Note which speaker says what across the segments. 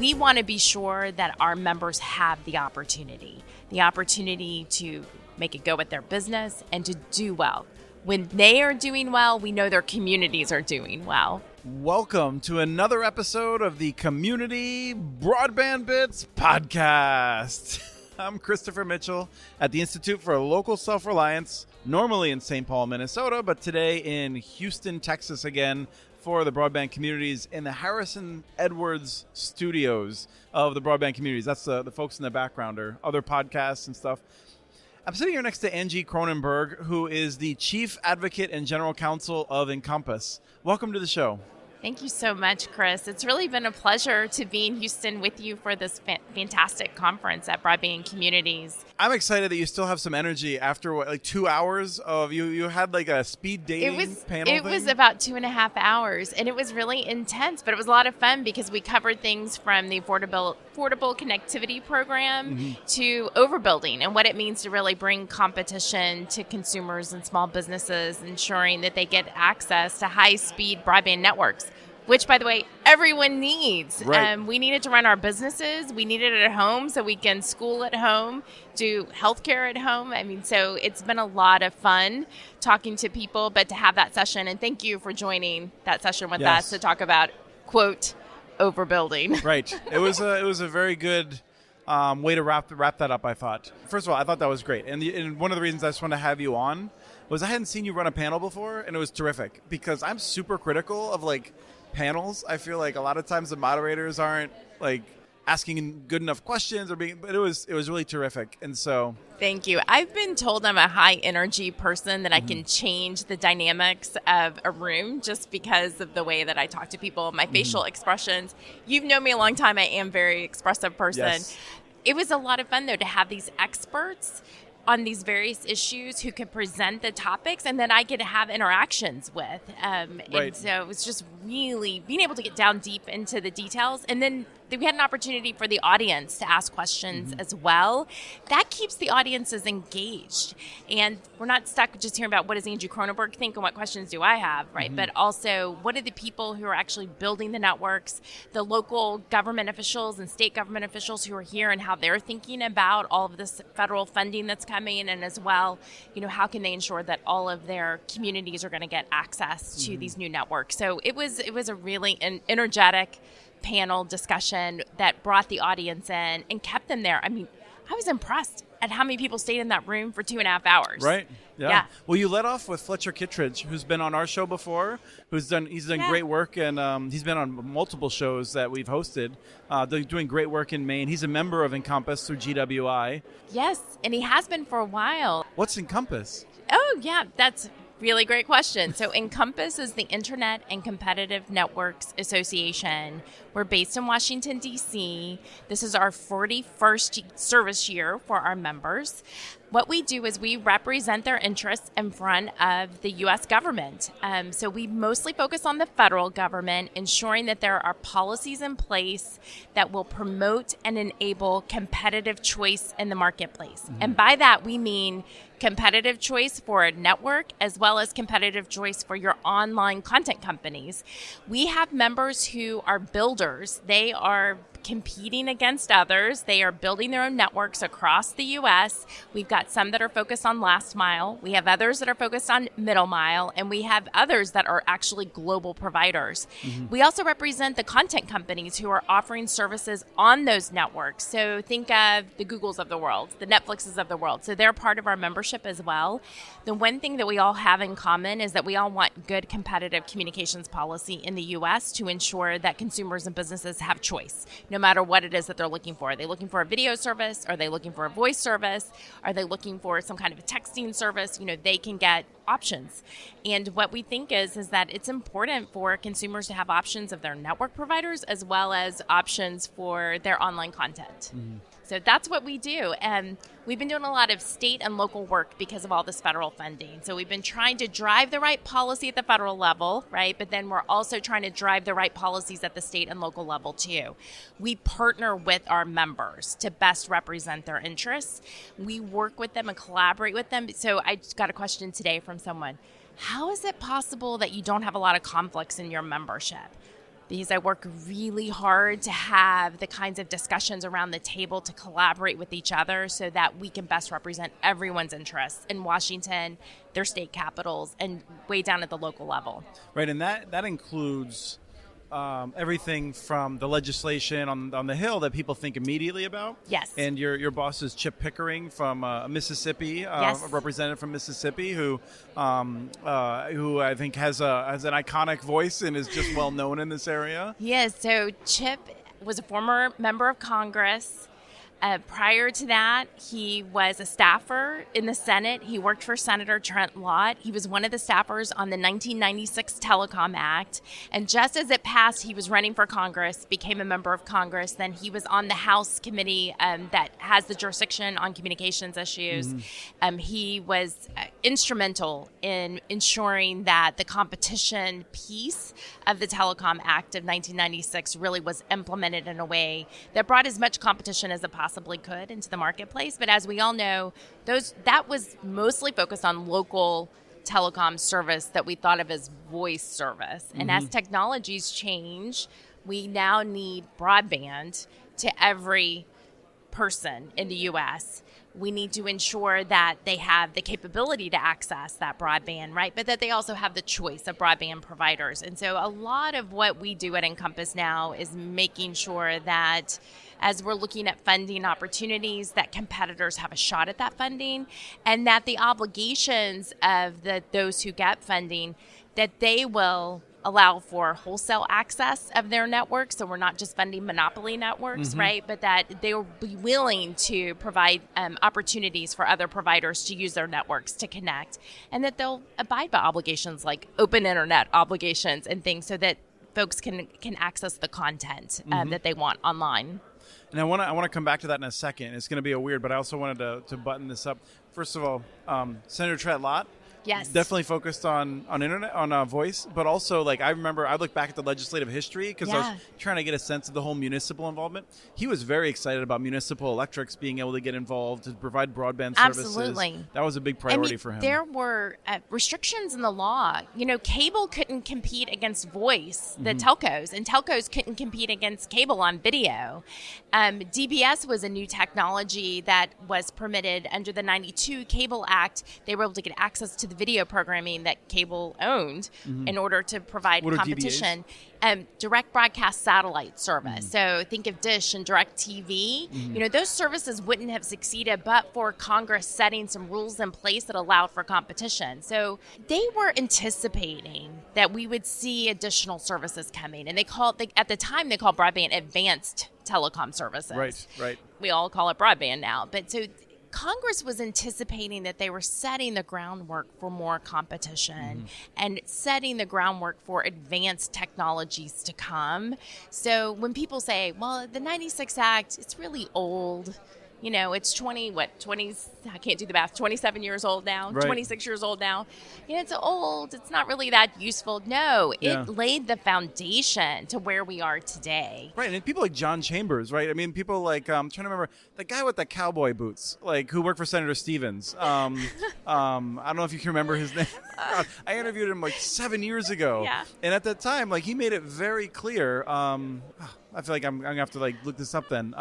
Speaker 1: we want to be sure that our members have the opportunity to make it go with their business and to do well. When they are doing well, we know their communities are doing well.
Speaker 2: Welcome to another episode of the Community Broadband Bits podcast. I'm Christopher Mitchell at the Institute for Local Self-Reliance, normally in St. Paul, Minnesota, but today in Houston, Texas again for the Broadband Communities in the Harrison Edwards studios of the Broadband Communities. That's the folks in the background or other podcasts and stuff. I'm sitting here next to Angie Cronenberg, who is the Chief Advocate and General Counsel of INCOMPAS. Welcome to the show.
Speaker 1: Thank you so much, Chris. It's really been a pleasure to be in Houston with you for this fantastic conference at Broadband Communities.
Speaker 2: I'm excited that you still have some energy after 2 hours of you had like a speed dating panel thing?
Speaker 1: It was about 2.5 hours, and it was really intense, but it was a lot of fun because we covered things from the affordable connectivity program to overbuilding and what it means to really bring competition to consumers and small businesses, ensuring that they get access to high-speed broadband networks, which, by the way, everyone needs.
Speaker 2: Right.
Speaker 1: We need it to run our businesses. We need it at home so we can school at home, do healthcare at home. So it's been a lot of fun talking to people, but to have that session, and thank you for joining that session with us to talk about, quote, overbuilding.
Speaker 2: Right. It was a very good way to wrap that up, I thought. First of all, I thought that was great. And one of the reasons I just wanted to have you on was I hadn't seen you run a panel before, and it was terrific because I'm super critical of panels. I feel like a lot of times the moderators aren't asking good enough questions but it was really terrific. And so
Speaker 1: thank you. I've been told I'm a high energy person, that I can change the dynamics of a room just because of the way that I talk to people, my facial expressions. You've known me a long time. I am a very expressive person.
Speaker 2: Yes.
Speaker 1: It was a lot of fun though to have these experts on these various issues who could present the topics and then I get to have interactions with.
Speaker 2: Right.
Speaker 1: And so it was just really being able to get down deep into the details. And then we had an opportunity for the audience to ask questions as well. That keeps the audiences engaged. And we're not stuck just hearing about what does Angie Cronenberg think and what questions do I have, right? But also, what are the people who are actually building the networks, the local government officials and state government officials who are here and how they're thinking about all of this federal funding that's coming, and as well, how can they ensure that all of their communities are going to get access to these new networks? So it was a really energetic panel discussion that brought the audience in and kept them there. I was impressed at how many people stayed in that room for 2.5 hours.
Speaker 2: Right. Yeah. Well, you led off with Fletcher Kittredge, who's been on our show before, he's done great work, and he's been on multiple shows that we've hosted, doing great work in Maine. He's a member of INCOMPAS through GWI.
Speaker 1: Yes, and he has been for a while.
Speaker 2: What's INCOMPAS?
Speaker 1: Oh, yeah, that's really great question. So INCOMPAS is the Internet and Competitive Networks Association. We're based in Washington, D.C. This is our 41st service year for our members. What we do is we represent their interests in front of the U.S. government. So we mostly focus on the federal government, ensuring that there are policies in place that will promote and enable competitive choice in the marketplace. And by that, we mean competitive choice for a network as well as competitive choice for your online content companies. We have members who are builders. They are competing against others. They are building their own networks across the U.S. We've got some that are focused on last mile. We have others that are focused on middle mile, and we have others that are actually global providers. We also represent the content companies who are offering services on those networks. So think of the Googles of the world, the Netflixes of the world. So they're part of our membership as well. The one thing that we all have in common is that we all want good competitive communications policy in the U.S. to ensure that consumers and businesses have choice, no matter what it is that they're looking for. Are they looking for a video service? Are they looking for a voice service? Are they looking for some kind of a texting service? They can get options. And what we think is that it's important for consumers to have options of their network providers as well as options for their online content. So that's what we do. And we've been doing a lot of state and local work because of all this federal funding. So we've been trying to drive the right policy at the federal level, right? But then we're also trying to drive the right policies at the state and local level too. We partner with our members to best represent their interests. We work with them and collaborate with them. So I just got a question today from someone. How is it possible that you don't have a lot of conflicts in your membership? because I work really hard to have the kinds of discussions around the table to collaborate with each other so that we can best represent everyone's interests in Washington, their state capitals, and way down at the local level.
Speaker 2: Right, and that includes everything from the legislation on the Hill that people think immediately about.
Speaker 1: Yes.
Speaker 2: And your boss is Chip Pickering from Mississippi,
Speaker 1: yes.
Speaker 2: A representative from Mississippi who I think has an iconic voice and is just well known in this area.
Speaker 1: Yes. So Chip was a former member of Congress. Prior to that, he was a staffer in the Senate. He worked for Senator Trent Lott. He was one of the staffers on the 1996 Telecom Act. And just as it passed, he was running for Congress, became a member of Congress. Then he was on the House committee that has the jurisdiction on communications issues. Mm-hmm. He was instrumental in ensuring that the competition piece of the Telecom Act of 1996 really was implemented in a way that brought as much competition as it possibly could into the marketplace. But as we all know, that was mostly focused on local telecom service that we thought of as voice service. And as technologies change, we now need broadband to every person in the U.S. We need to ensure that they have the capability to access that broadband, right? But that they also have the choice of broadband providers. And so a lot of what we do at INCOMPAS now is making sure that as we're looking at funding opportunities, that competitors have a shot at that funding, and that the obligations of those who get funding, that they will allow for wholesale access of their networks. So we're not just funding monopoly networks, right? But that they will be willing to provide opportunities for other providers to use their networks to connect, and that they'll abide by obligations like open internet obligations and things so that folks can access the content that they want online.
Speaker 2: And I want to come back to that in a second. It's going to be a weird, but I also wanted to button this up. First of all, Senator Trent Lott.
Speaker 1: Yes.
Speaker 2: Definitely focused on internet, on voice, but also, like, I remember I look back at the legislative history because I was trying to get a sense of the whole municipal involvement. He was very excited about municipal electrics being able to get involved to provide broadband services.
Speaker 1: Absolutely.
Speaker 2: That was a big priority for him.
Speaker 1: There were restrictions in the law. You know, cable couldn't compete against voice, the telcos, and telcos couldn't compete against cable on video. DBS was a new technology that was permitted under the 92 Cable Act. They were able to get access to the video programming that cable owned in order to provide competition. Direct broadcast satellite service. So think of Dish and DirecTV. You know, those services wouldn't have succeeded but for Congress setting some rules in place that allowed for competition. So they were anticipating that we would see additional services coming. And at the time, they called broadband advanced telecom services.
Speaker 2: Right.
Speaker 1: We all call it broadband now. But so Congress was anticipating that they were setting the groundwork for more competition and setting the groundwork for advanced technologies to come. So when people say, well, the 96 Act, it's really old. You know, it's 20, I can't do the math, 27 years old now, 26 years old now. You know, it's old. It's not really that useful. No, it laid the foundation to where we are today.
Speaker 2: Right, and people like John Chambers, right? I mean, people like, I'm trying to remember, the guy with the cowboy boots, like, who worked for Senator Stevens. I don't know if you can remember his name. I interviewed him like 7 years ago.
Speaker 1: Yeah.
Speaker 2: And at that time, like, he made it very clear. I feel like I'm going to have to, like, look this up then.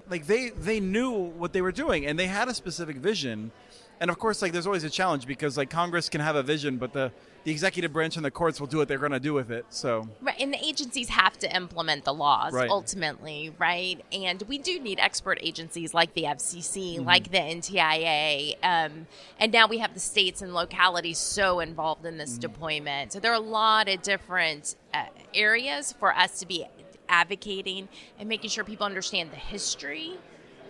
Speaker 2: Like, they knew what they were doing, and they had a specific vision. And, of course, like, there's always a challenge because, like, Congress can have a vision, but the executive branch and the courts will do what they're going to do with it. So
Speaker 1: right, and the agencies have to implement the laws ultimately, right? And we do need expert agencies like the FCC, like the NTIA, and now we have the states and localities so involved in this deployment. So there are a lot of different areas for us to be advocating and making sure people understand the history,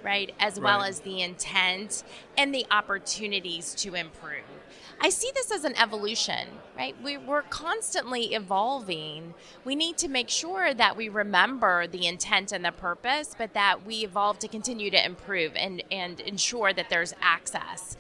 Speaker 1: right, as well as the intent and the opportunities to improve. I see this as an evolution, right? We're constantly evolving. We need to make sure that we remember the intent and the purpose, but that we evolve to continue to improve and ensure that there's access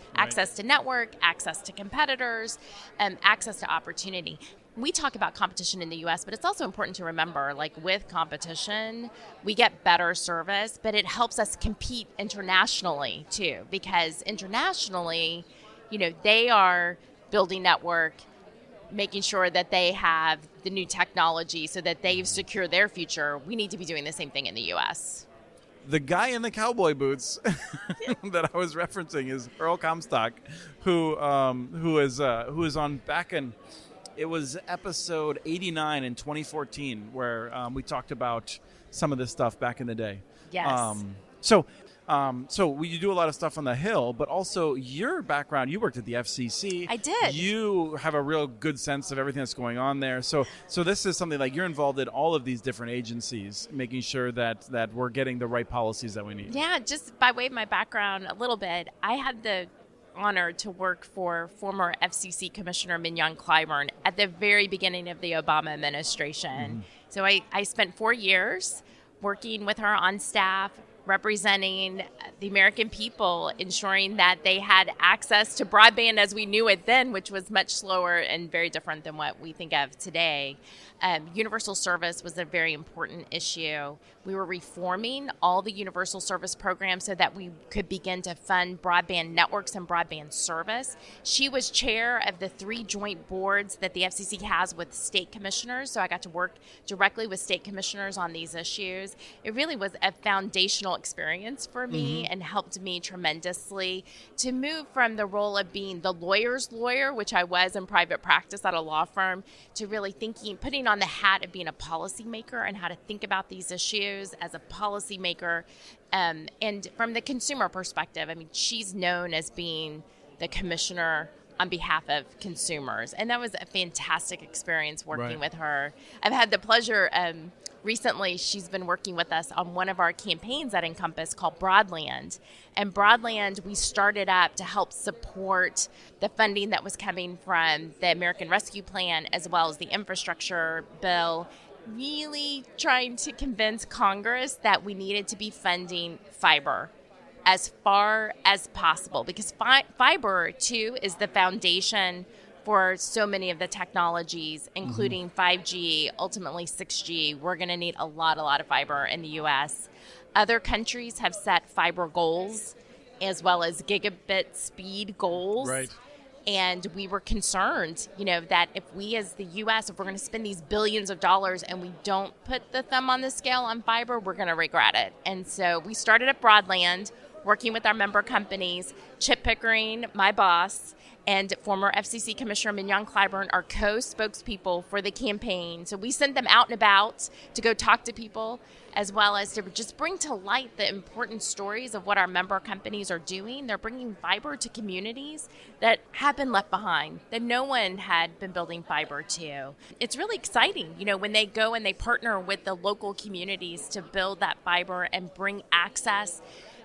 Speaker 1: to network, access to competitors, access to opportunity. We talk about competition in the U.S., but it's also important to remember, like, with competition, we get better service, but it helps us compete internationally, too, because internationally, you know, they are building network making sure that they have the new technology so that they've secured their future, we need to be doing the same thing in the U.S.
Speaker 2: The guy in the cowboy boots that I was referencing is Earl Comstock, who is on back in, it was episode 89 in 2014 where we talked about some of this stuff back in the day.
Speaker 1: Yes.
Speaker 2: So you do a lot of stuff on the Hill, but also your background, you worked at the FCC.
Speaker 1: I did.
Speaker 2: You have a real good sense of everything that's going on there. So this is something like you're involved in all of these different agencies, making sure that we're getting the right policies that we need.
Speaker 1: Yeah, just by way of my background a little bit, I had the honor to work for former FCC Commissioner Mignon Clyburn at the very beginning of the Obama administration. So I spent 4 years working with her on staff, representing the American people, ensuring that they had access to broadband as we knew it then, which was much slower and very different than what we think of today. Universal service was a very important issue. We were reforming all the universal service programs so that we could begin to fund broadband networks and broadband service. She was chair of the 3 joint boards that the FCC has with state commissioners, so I got to work directly with state commissioners on these issues. It really was a foundational experience for me and helped me tremendously to move from the role of being the lawyer's lawyer, which I was in private practice at a law firm, to really putting on the hat of being a policymaker and how to think about these issues as a policymaker. And from the consumer perspective, I mean, she's known as being the commissioner on behalf of consumers. And that was a fantastic experience working with her. I've had the pleasure, recently she's been working with us on one of our campaigns at INCOMPAS called Broadband. And Broadband, we started up to help support the funding that was coming from the American Rescue Plan as well as the infrastructure bill, really trying to convince Congress that we needed to be funding fiber as far as possible, because fiber, too, is the foundation for so many of the technologies, including 5G, ultimately 6G. We're going to need a lot of fiber in the U.S. Other countries have set fiber goals as well as gigabit speed goals.
Speaker 2: Right.
Speaker 1: And we were concerned, that if we as the U.S., if we're going to spend these billions of dollars and we don't put the thumb on the scale on fiber, we're going to regret it. And so we started at Broadband, working with our member companies, Chip Pickering, my boss, and former FCC Commissioner Mignon Clyburn, our co-spokespeople for the campaign. So we sent them out and about to go talk to people, as well as to just bring to light the important stories of what our member companies are doing. They're bringing fiber to communities that have been left behind, that no one had been building fiber to. It's really exciting, when they go and they partner with the local communities to build that fiber and bring access.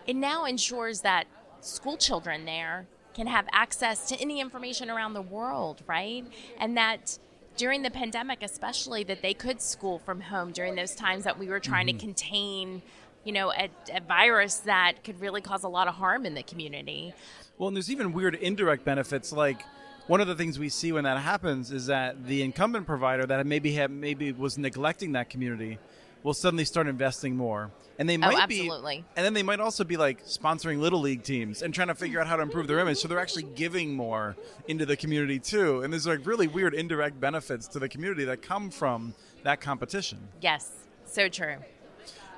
Speaker 1: It now ensures that school children there can have access to any information around the world, right? And that during the pandemic especially, that they could school from home during those times that we were trying to contain, a virus that could really cause a lot of harm in the community.
Speaker 2: Well, and there's even weird indirect benefits, like one of the things we see when that happens is that the incumbent provider that maybe was neglecting that community will suddenly start investing more. And they might
Speaker 1: absolutely.
Speaker 2: And then they might also be like sponsoring little league teams and trying to figure out how to improve their image. So they're actually giving more into the community too. And there's like really weird indirect benefits to the community that come from that competition.
Speaker 1: Yes, so true.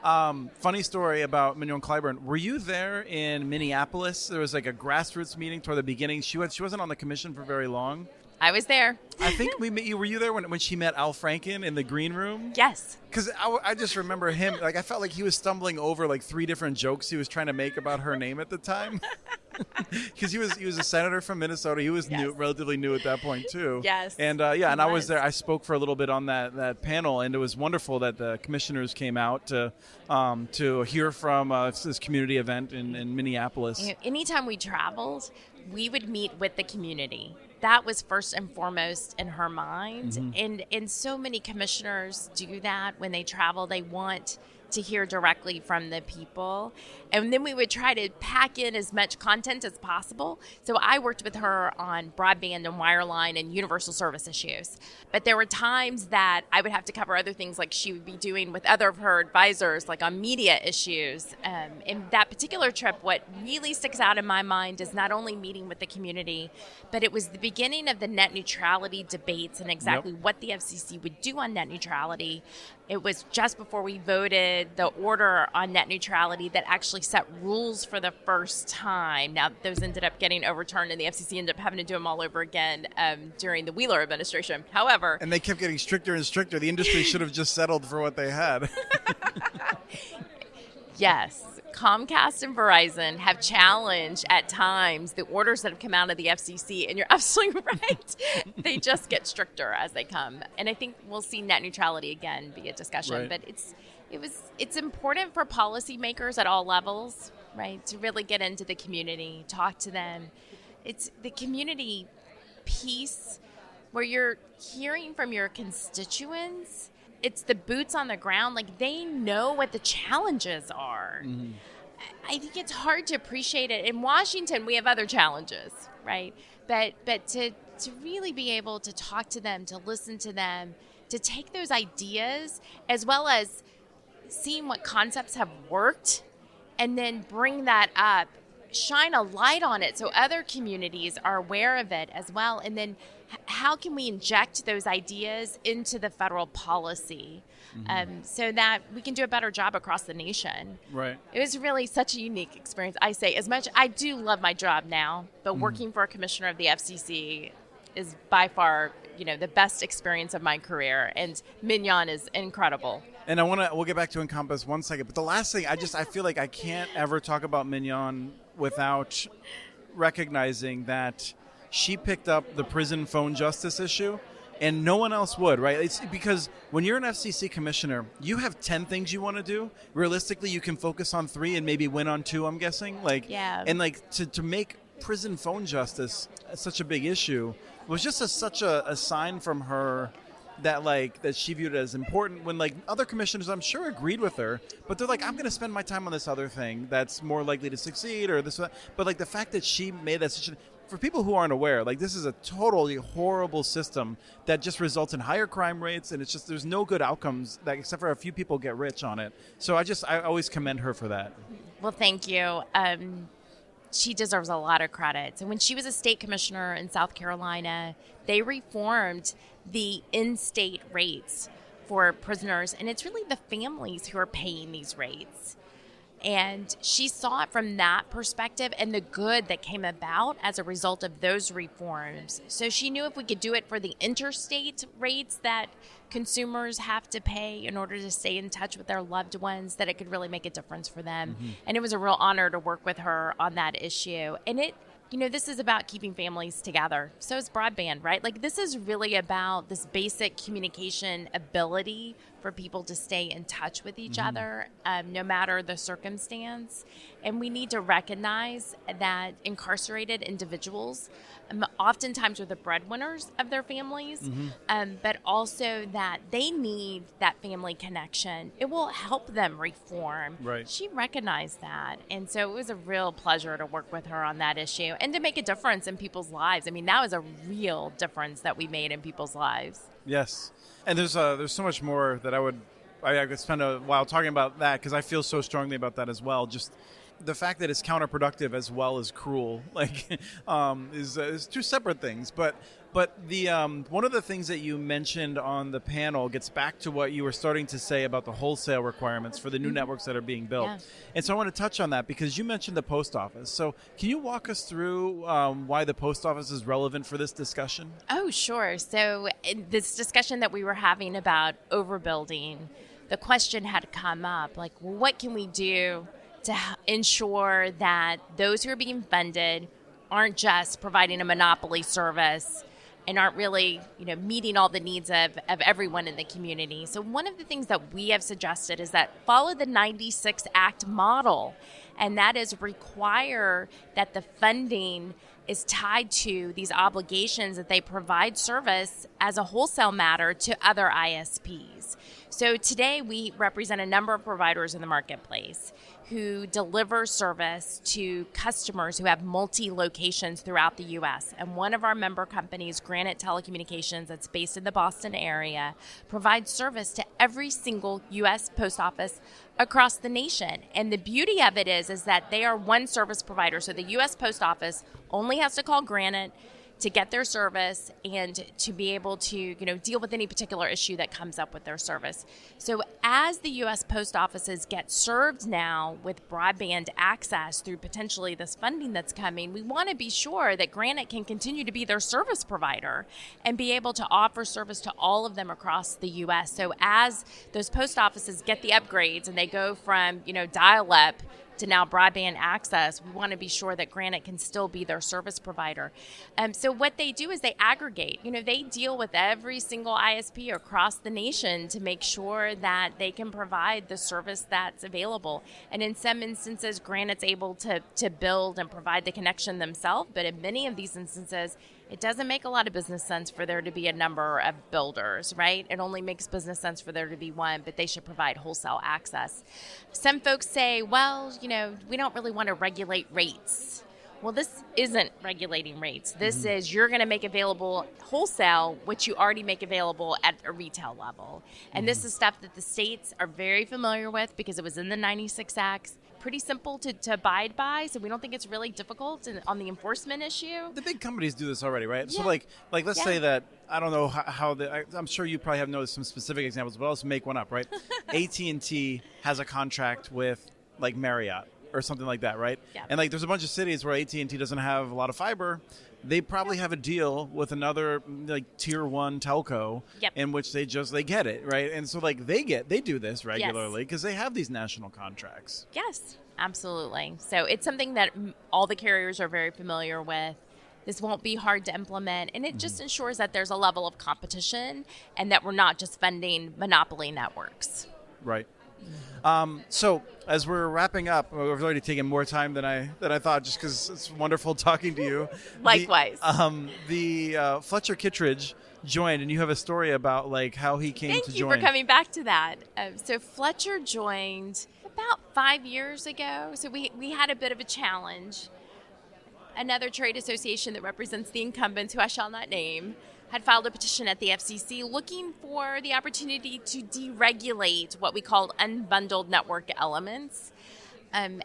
Speaker 2: Funny story about Mignon Clyburn. Were you there in Minneapolis? There was like a grassroots meeting toward the beginning. She wasn't on the commission for very long.
Speaker 1: I was there.
Speaker 2: I think we met you. Were you there when she met Al Franken in the green room?
Speaker 1: Yes.
Speaker 2: Because I just remember him. Like I felt like he was stumbling over like 3 different jokes he was trying to make about her name at the time. Because he was a senator from Minnesota. He was relatively new at that point too.
Speaker 1: Yes.
Speaker 2: And and I was there. I spoke for a little bit on that panel, and it was wonderful that the commissioners came out to hear from this community event in Minneapolis.
Speaker 1: Anytime we traveled, we would meet with the community. That was first and foremost in her mind. And so many commissioners do that when they travel. They want to hear directly from the people. And then we would try to pack in as much content as possible. So I worked with her on broadband and wireline and universal service issues. But there were times that I would have to cover other things like she would be doing with other of her advisors, like on media issues. In that particular trip, what really sticks out in my mind is not only meeting with the community, but it was the beginning of the net neutrality debates and exactly what the FCC would do on net neutrality. It was just before we voted the order on net neutrality that actually set rules for the first time. Now, those ended up getting overturned, and the FCC ended up having to do them all over again during the Wheeler administration. However...
Speaker 2: And they kept getting stricter and stricter. The industry should have just settled for what they had.
Speaker 1: Yes. Comcast and Verizon have challenged at times the orders that have come out of the FCC, and you're absolutely right. They just get stricter as they come. And I think we'll see net neutrality again be a discussion.
Speaker 2: Right.
Speaker 1: But it's important for policymakers at all levels, right, to really get into the community, talk to them. It's the community piece where you're hearing from your constituents. It's the boots on the ground. Like, they know what the challenges are. Mm-hmm. I think it's hard to appreciate it. In Washington, we have other challenges, right? But to really be able to talk to them, to listen to them, to take those ideas, as well as seeing what concepts have worked, and then bring that up, shine a light on it so other communities are aware of it as well. And then how can we inject those ideas into the federal policy so that we can do a better job across the nation?
Speaker 2: Right.
Speaker 1: It was really such a unique experience. I say, as much I do love my job now, but working for a commissioner of the FCC is by far, the best experience of my career. And Mignon is incredible.
Speaker 2: And we'll get back to INCOMPAS one second. But the last thing, I feel like I can't ever talk about Mignon without recognizing that she picked up the prison phone justice issue, and no one else would, right? It's because when you're an FCC commissioner, you have 10 things you want to do. Realistically, you can focus on 3 and maybe win on 2, I'm guessing. And to make prison phone justice such a big issue was just such a sign from her that she viewed it as important, when other commissioners I'm sure agreed with her, but they're like, I'm going to spend my time on this other thing that's more likely to succeed or this or that. But the fact that she made that such for people who aren't aware, this is a totally horrible system that just results in higher crime rates, and it's just there's no good outcomes except for a few people get rich on it. So I always commend her for that.
Speaker 1: Well, thank you. She deserves a lot of credit. So when she was a state commissioner in South Carolina, they reformed the in-state rates for prisoners, and it's really the families who are paying these rates. And she saw it from that perspective and the good that came about as a result of those reforms. So she knew if we could do it for the interstate rates that consumers have to pay in order to stay in touch with their loved ones, that it could really make a difference for them. Mm-hmm. And it was a real honor to work with her on that issue. And this is about keeping families together. So is broadband, right? This is really about this basic communication ability for people to stay in touch with each other, no matter the circumstance. And we need to recognize that incarcerated individuals oftentimes are the breadwinners of their families, but also that they need that family connection. It will help them reform.
Speaker 2: Right.
Speaker 1: She recognized that. And so it was a real pleasure to work with her on that issue and to make a difference in people's lives. I mean, that was a real difference that we made in people's lives.
Speaker 2: Yes. And there's so much more that I could spend a while talking about that, because I feel so strongly about that as well. Just the fact that it's counterproductive as well as cruel, is 2 separate things. But the one of the things that you mentioned on the panel gets back to what you were starting to say about the wholesale requirements for the new networks that are being built. Yeah. And so I want to touch on that because you mentioned the post office. So can you walk us through why the post office is relevant for this discussion?
Speaker 1: Oh, sure. So in this discussion that we were having about overbuilding, the question had come up, what can we do to ensure that those who are being funded aren't just providing a monopoly service and aren't really, meeting all the needs of everyone in the community. So one of the things that we have suggested is that follow the 96 Act model, and that is require that the funding is tied to these obligations that they provide service as a wholesale matter to other ISPs. So today we represent a number of providers in the marketplace who deliver service to customers who have multi-locations throughout the U.S. And one of our member companies, Granite Telecommunications, that's based in the Boston area, provides service to every single U.S. post office across the nation. And the beauty of it is that they are one service provider. So the U.S. Post Office only has to call Granite to get their service and to be able to, deal with any particular issue that comes up with their service. So as the U.S. Post Offices get served now with broadband access through potentially this funding that's coming, we want to be sure that Granite can continue to be their service provider and be able to offer service to all of them across the U.S. So as those post offices get the upgrades and they go from, dial-up to now broadband access, we want to be sure that Granite can still be their service provider. So what they do is they aggregate. They deal with every single ISP across the nation to make sure that they can provide the service that's available. And in some instances, Granite's able to build and provide the connection themselves, but in many of these instances, it doesn't make a lot of business sense for there to be a number of builders, right? It only makes business sense for there to be one, but they should provide wholesale access. Some folks say, well, we don't really want to regulate rates. Well, this isn't regulating rates. This is you're going to make available wholesale, which you already make available at a retail level. And this is stuff that the states are very familiar with because it was in the 96 Acts. Pretty simple to abide by, so we don't think it's really difficult on the enforcement issue.
Speaker 2: The big companies do this already, right?
Speaker 1: Yeah.
Speaker 2: So like let's say that, I don't know how I'm sure you probably have noticed some specific examples, but I'll just make one up, right? AT&T has a contract with like Marriott or something like that, right?
Speaker 1: Yeah.
Speaker 2: And like there's a bunch of cities where AT&T doesn't have a lot of fiber. They probably have a deal with another like tier one telco in which they get it, right? And so like they do this regularly because they have these national contracts.
Speaker 1: Yes, absolutely. So it's something that all the carriers are very familiar with. This won't be hard to implement, and it just ensures that there's a level of competition and that we're not just funding monopoly networks.
Speaker 2: Right. So as we're wrapping up, we've already taken more time than I thought, just because it's wonderful talking to you.
Speaker 1: Likewise.
Speaker 2: The Fletcher Kittredge joined, and you have a story about like how he came to join.
Speaker 1: Thank you for coming back to that. So Fletcher joined about 5 years ago. So we had a bit of a challenge. Another trade association that represents the incumbents, who I shall not name, had filed a petition at the FCC looking for the opportunity to deregulate what we called unbundled network elements.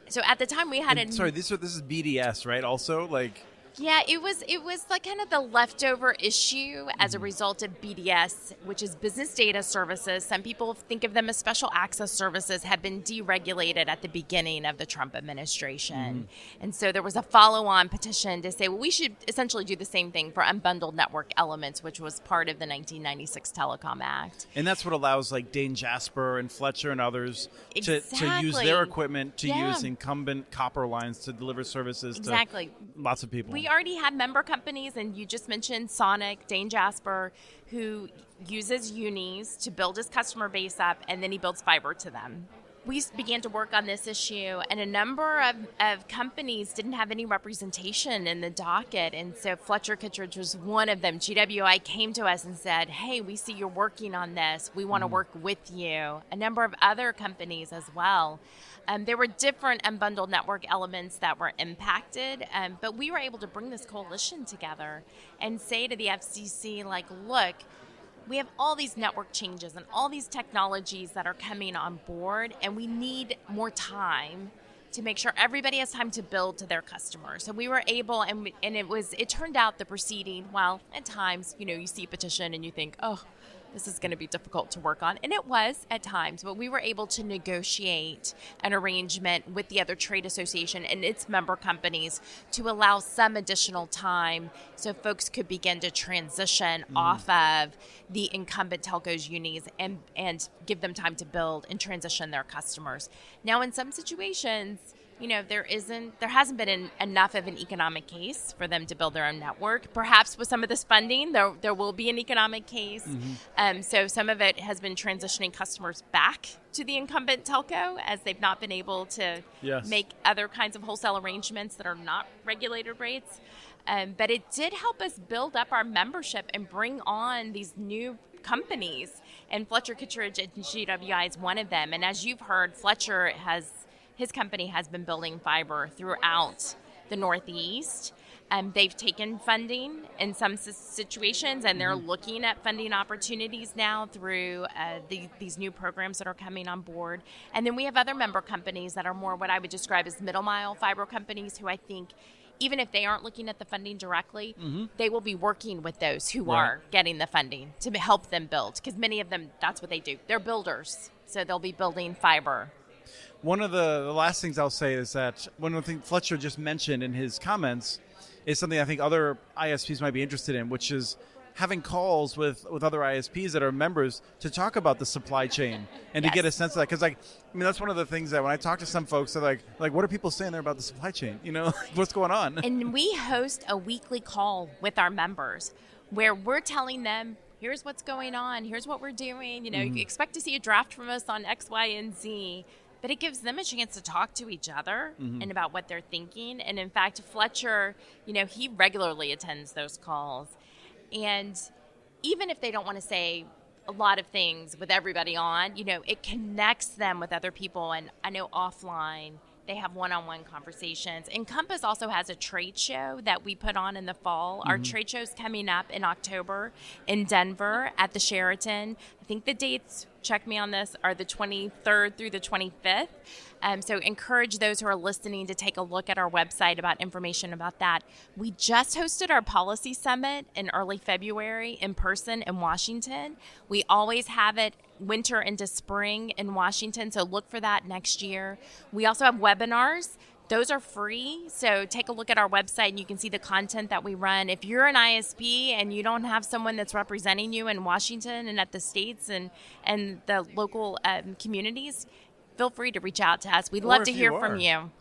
Speaker 1: So at the time we had
Speaker 2: this is BDS, right? Also, like.
Speaker 1: Yeah, it was like kind of the leftover issue as a result of BDS, which is business data services. Some people think of them as special access services, have been deregulated at the beginning of the Trump administration. And so there was a follow-on petition to say, well, we should essentially do the same thing for unbundled network elements, which was part of the 1996 Telecom Act.
Speaker 2: And that's what allows like Dane Jasper and Fletcher and others to use their equipment to use incumbent copper lines to deliver services to lots of people. We
Speaker 1: already have member companies, and you just mentioned Sonic, Dane Jasper, who uses unis to build his customer base up, and then he builds fiber to them. We began to work on this issue, and a number of companies didn't have any representation in the docket, and so Fletcher Kittredge was one of them. GWI came to us and said, hey, we see you're working on this. We want to work with you. A number of other companies as well. There were different unbundled network elements that were impacted, but we were able to bring this coalition together and say to the FCC, like, look, we have all these network changes and all these technologies that are coming on board, and we need more time to make sure everybody has time to build to their customers. So we were able, and it turned out the proceeding, well, at times, you see a petition and you think, oh, this is going to be difficult to work on. And it was at times, but we were able to negotiate an arrangement with the other trade association and its member companies to allow some additional time so folks could begin to transition off of the incumbent telcos unis and give them time to build and transition their customers. Now, in some situations, there hasn't been enough of an economic case for them to build their own network. Perhaps with some of this funding, there will be an economic case. So some of it has been transitioning customers back to the incumbent telco as they've not been able to make other kinds of wholesale arrangements that are not regulated rates. But it did help us build up our membership and bring on these new companies. And Fletcher Kittredge and GWI is one of them. And as you've heard, his company has been building fiber throughout the Northeast. They've taken funding in some situations, and they're looking at funding opportunities now through these new programs that are coming on board. And then we have other member companies that are more what I would describe as middle mile fiber companies, who I think, even if they aren't looking at the funding directly, they will be working with those who are getting the funding to help them build. Because many of them, that's what they do. They're builders, so they'll be building fiber.
Speaker 2: One of the last ththings I'll say is that one of the things Fletcher just mentioned in his comments is something I think other ISPs might be interested in, which is having calls with other ISPs that are members to talk about the supply chain and to get a sense of that. Because, that's one of the things that when I talk to some folks, they're like, what are people saying there about the supply chain? What's going on?
Speaker 1: And we host a weekly call with our members where we're telling them, here's what's going on, here's what we're doing. You expect to see a draft from us on X, Y, and Z. But it gives them a chance to talk to each other and about what they're thinking. And in fact, Fletcher, he regularly attends those calls. And even if they don't want to say a lot of things with everybody on, it connects them with other people. And I know offline, they have one-on-one conversations. INCOMPAS also has a trade show that we put on in the fall. Our trade show's coming up in October in Denver at the Sheraton. I think the dates, check me on this, are the 23rd through the 25th. So encourage those who are listening to take a look at our website about information about that. We just hosted our policy summit in early February in person in Washington. We always have it winter into spring in Washington, so look for that next year. We also have webinars. Those are free, so take a look at our website and you can see the content that we run. If you're an ISP and you don't have someone that's representing you in Washington and at the states and the local communities, feel free to reach out to us. We'd love to hear from you.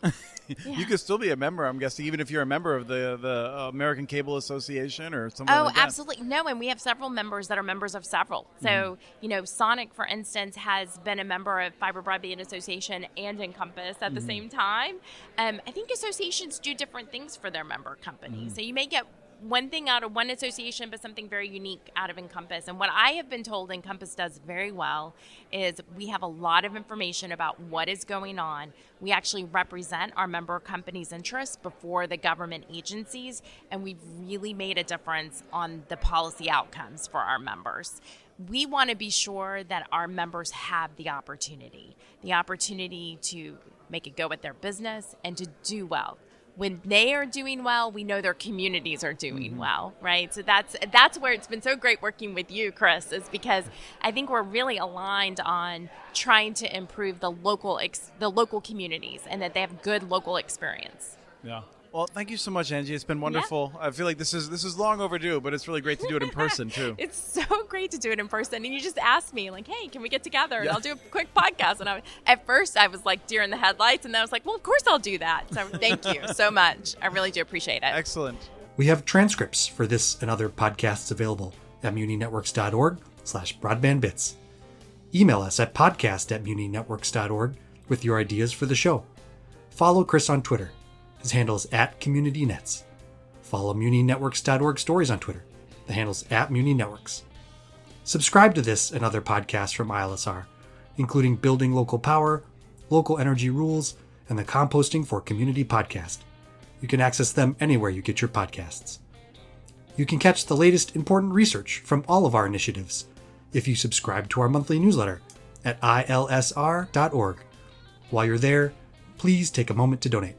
Speaker 2: You could still be a member, I'm guessing, even if you're a member of the American Cable Association or something like that.
Speaker 1: Oh, absolutely. No, and we have several members that are members of several. So, Sonic, for instance, has been a member of Fiber Broadband Association and INCOMPAS at the same time. I think associations do different things for their member companies. So you may get one thing out of one association, but something very unique out of INCOMPAS. And what I have been told INCOMPAS does very well is we have a lot of information about what is going on. We actually represent our member companies' interests before the government agencies, and we've really made a difference on the policy outcomes for our members. We want to be sure that our members have the opportunity to make a go at their business and to do well. When they are doing well, we know their communities are doing well, right? So that's where it's been so great working with you, Chris, is because I think we're really aligned on trying to improve the local communities and that they have good local experience.
Speaker 2: Yeah. Well, thank you so much, Angie. It's been wonderful. Yeah. I feel like this is long overdue, but it's really great to do it in person, too.
Speaker 1: It's so great to do it in person. And you just asked me, hey, can we get together? And I'll do a quick podcast. And at first, I was deer in the headlights. And then I was like, well, of course I'll do that. So thank you so much. I really do appreciate it.
Speaker 2: Excellent.
Speaker 3: We have transcripts for this and other podcasts available at muninetworks.org/broadbandbits. Email us at podcast@muninetworks.org with your ideas for the show. Follow Chris on Twitter. His handle is @CommunityNets. Follow muninetworks.org stories on Twitter. The handle's @muninetworks. Subscribe to this and other podcasts from ILSR, including Building Local Power, Local Energy Rules, and the Composting for Community podcast. You can access them anywhere you get your podcasts. You can catch the latest important research from all of our initiatives if you subscribe to our monthly newsletter at ilsr.org. While you're there, please take a moment to donate.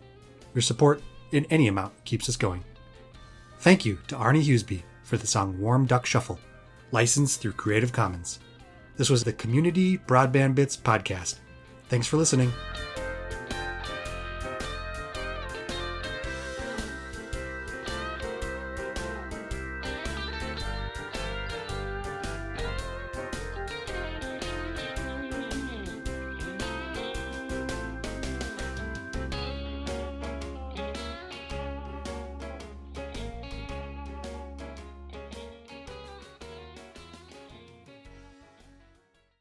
Speaker 3: Your support in any amount keeps us going. Thank you to Arnie Hughesby for the song Warm Duck Shuffle, licensed through Creative Commons. This was the Community Broadband Bits podcast. Thanks for listening.